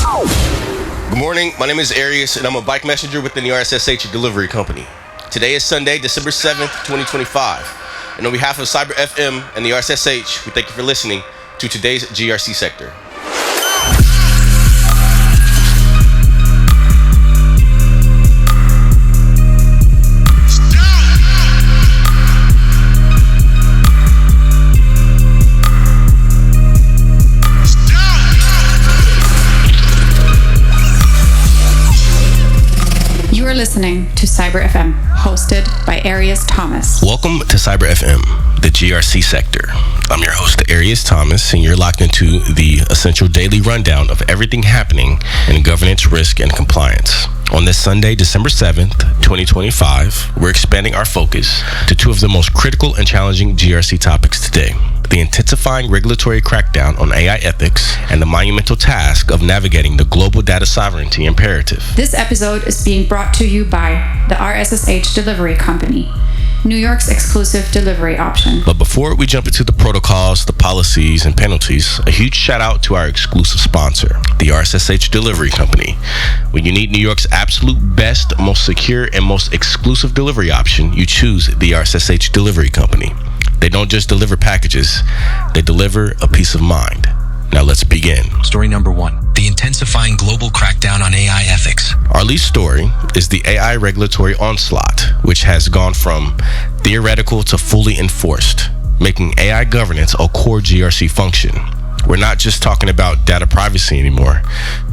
Good morning, my name is Aerius, and I'm a bike messenger within the RSSH delivery company. Today is Sunday, December 7th, 2025. And on behalf of Cyber FM and the RSSH, we thank you for listening to today's GRC sector. You are listening to Cyber FM, hosted by Aerius Thomas. Welcome to Cyber FM, the GRC sector. I'm your host, Aerius Thomas, and you're locked into the essential daily rundown of everything happening in governance, risk, and compliance. On this Sunday, December 7th, 2025, we're expanding our focus to two of the most critical and challenging GRC topics today: the intensifying regulatory crackdown on AI ethics and the monumental task of navigating the global data sovereignty imperative. This episode is being brought to you by the RSSH Delivery Company, New York's exclusive delivery option. But before we jump into the protocols, the policies, and penalties, a huge shout out to our exclusive sponsor, the RSSH Delivery Company. When you need New York's absolute best, most secure, and most exclusive delivery option, you choose the RSSH Delivery Company. They don't just deliver packages, they deliver a peace of mind. Now let's begin. Story number 1, the intensifying global crackdown on AI ethics. Our lead story is the AI regulatory onslaught, which has gone from theoretical to fully enforced, making AI governance a core GRC function. We're not just talking about data privacy anymore.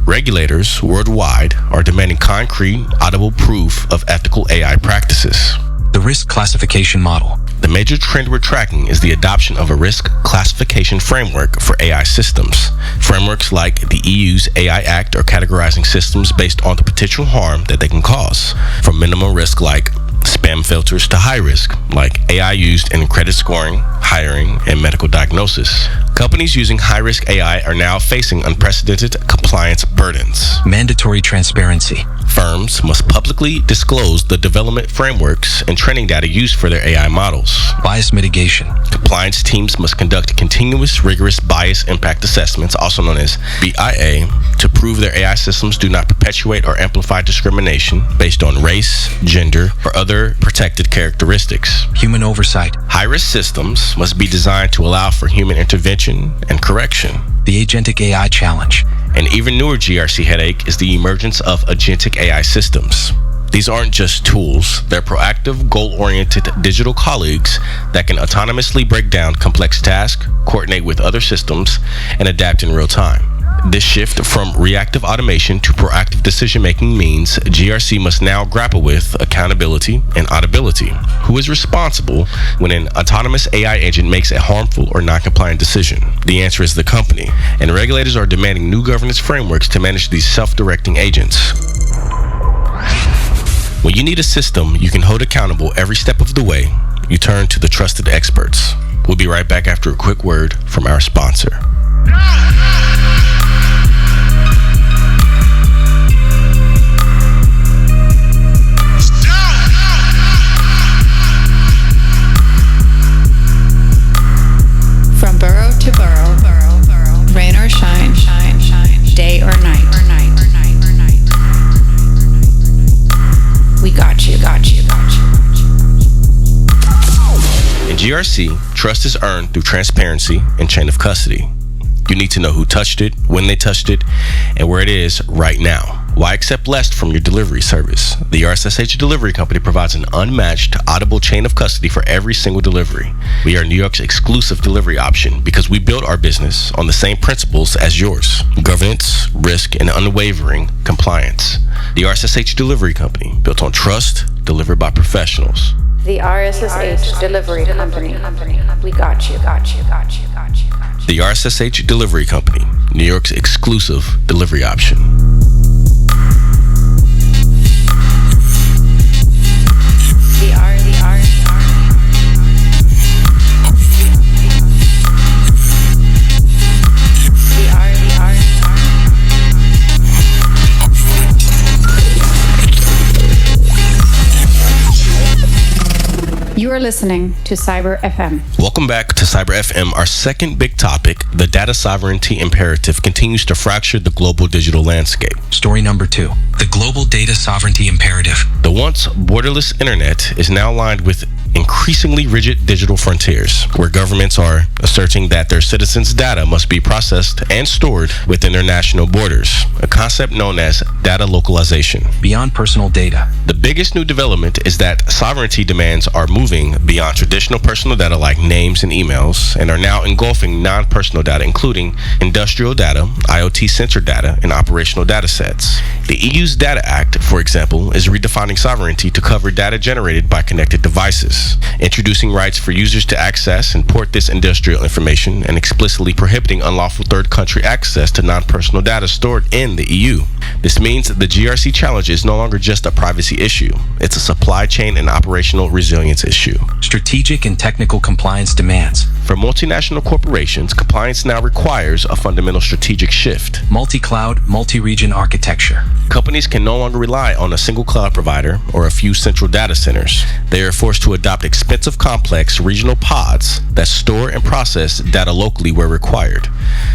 Regulators worldwide are demanding concrete, audible proof of ethical AI practices. The risk classification model. The major trend we're tracking is the adoption of a risk classification framework for AI systems. Frameworks like the EU's AI Act are categorizing systems based on the potential harm that they can cause, from minimum risk like spam filters to high risk, like AI used in credit scoring, hiring, and medical diagnosis. Companies using high-risk AI are now facing unprecedented compliance burdens. Mandatory transparency. Firms must publicly disclose the development frameworks and training data used for their AI models. Bias mitigation. Compliance teams must conduct continuous, rigorous bias impact assessments, also known as BIA, to prove their AI systems do not perpetuate or amplify discrimination based on race, gender, or other protected characteristics. Human oversight. High-risk systems must be designed to allow for human intervention and correction. The agentic AI challenge. An even newer GRC headache is the emergence of agentic AI systems. These aren't just tools, they're proactive, goal-oriented digital colleagues that can autonomously break down complex tasks, coordinate with other systems, and adapt in real time. This shift from reactive automation to proactive decision-making means GRC must now grapple with accountability and audibility. Who is responsible when an autonomous AI agent makes a harmful or non-compliant decision? The answer is the company, and regulators are demanding new governance frameworks to manage these self-directing agents. When you need a system you can hold accountable every step of the way, you turn to the trusted experts. We'll be right back after a quick word from our sponsor. From borough to borough, rain or shine, day or night. We got you. In GRC, trust is earned through transparency and chain of custody. You need to know who touched it, when they touched it, and where it is right now. Why accept less from your delivery service? The RSSH Delivery Company provides an unmatched, audible chain of custody for every single delivery. We are New York's exclusive delivery option because we built our business on the same principles as yours: governance, risk, and unwavering compliance. The RSSH Delivery Company, built on trust, delivered by professionals. The RSSH Delivery Company. We got you. The RSSH Delivery Company, New York's exclusive delivery option. You are listening to Cyber FM. Welcome back to Cyber FM. Our second big topic, the data sovereignty imperative, continues to fracture the global digital landscape. Story number 2, the global data sovereignty imperative. The once borderless internet is now lined with increasingly rigid digital frontiers, where governments are asserting that their citizens' data must be processed and stored within their national borders, a concept known as data localization. Beyond personal data. The biggest new development is that sovereignty demands are moving beyond traditional personal data like names and emails, and are now engulfing non-personal data, including industrial data, IoT sensor data, and operational data sets. The EU's Data Act, for example, is redefining sovereignty to cover data generated by connected devices, introducing rights for users to access and port this industrial information, and explicitly prohibiting unlawful third country access to non-personal data stored in the EU. This means that the GRC challenge is no longer just a privacy issue. It's a supply chain and operational resilience issue. Strategic and technical compliance demands. For multinational corporations, compliance now requires a fundamental strategic shift. Multi-cloud, multi-region architecture. Companies can no longer rely on a single cloud provider or a few central data centers. They are forced to adopt expensive, complex regional pods that store and process data locally where required,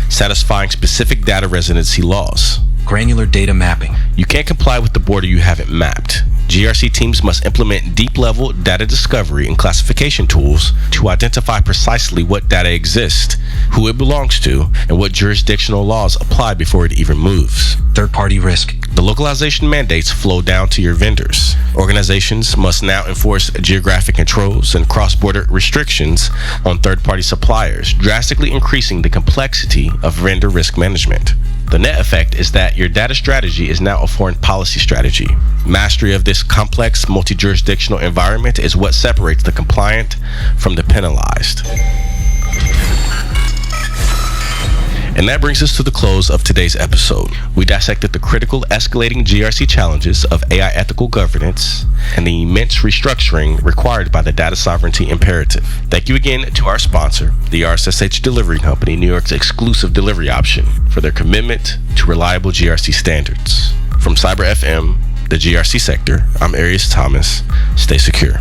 satisfying specific data residency laws. Granular data mapping. You can't comply with the border you haven't mapped. GRC teams must implement deep-level data discovery and classification tools to identify precisely what data exists, who it belongs to, and what jurisdictional laws apply before it even moves. Third-party risk. The localization mandates flow down to your vendors. Organizations must now enforce geographic controls and cross-border restrictions on third-party suppliers, drastically increasing the complexity of vendor risk management. The net effect is that your data strategy is now a foreign policy strategy. Mastery of this complex, multi-jurisdictional environment is what separates the compliant from the penalized. And that brings us to the close of today's episode. We dissected the critical escalating GRC challenges of AI ethical governance and the immense restructuring required by the data sovereignty imperative. Thank you again to our sponsor, the RSSH Delivery Company, New York's exclusive delivery option, for their commitment to reliable GRC standards. From Cyber FM, the GRC sector, I'm Aerius Thomas. Stay secure.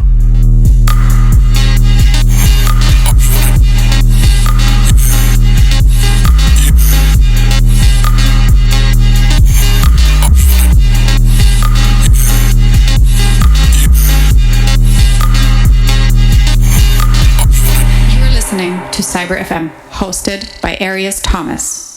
To Cyber FM, hosted by Aerius Thomas.